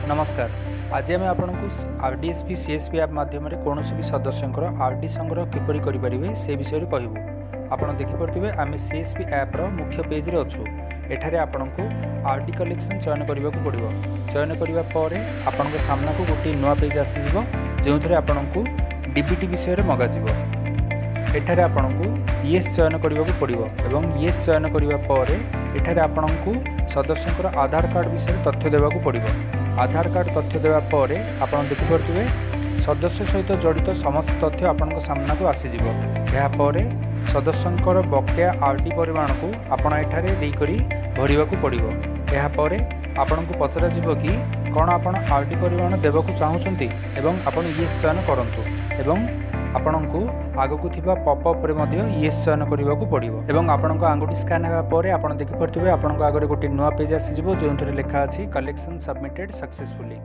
नमस्कार। आज आम आपन को आरडीएसपी सीएसपी ऐप माध्यम कौन भी सदस्यंकर आरडी संग्रह किपरि करें से विषय कहूँ। आपड़ देखिपे आम सीएसपी ऐप्र मुख्य पेज्रे अच्छु। एठारे आपण को आरडी कलेक्शन चयन करने को पड़ो। चयन करने आपण सामना को गोटे नुआ पेज आसीज जो थे आपण को डीबीटी विषय मगाजिब। एठारे आपण को येस चयन करने को पड़ो एवं येस चयन करने एठारे आपण को सदस्यंकर आधार कार्ड विषय तथ्य देवा पड़ो। आधार कार्ड तथ्य देवापर आपड़ देखिपे सदस्य सहित जड़ित समस्त तथ्य आपण सामना को आसीज। यापर सदस्यंकर बकेया आरडी परिमाण को आपण एठारे देकरी भरिबा को पड़ो। यापर आपण को पचरा जिवो कि कौन आपण आरडी परिमाण देवाक चाहूँगी एवं आपण येस चयन करंतु एवं आपण को आगक थिबा पॉपअप रे मध्य येस चयन करने को पड़ो। एवं आपण को आंगुठी स्कैन हेबा परे आपण देखिपे आपण को आगे गोटे नुआ पेज आसीज जो लेखा अछि कलेक्शन सबमिटेड सक्सेसफुली।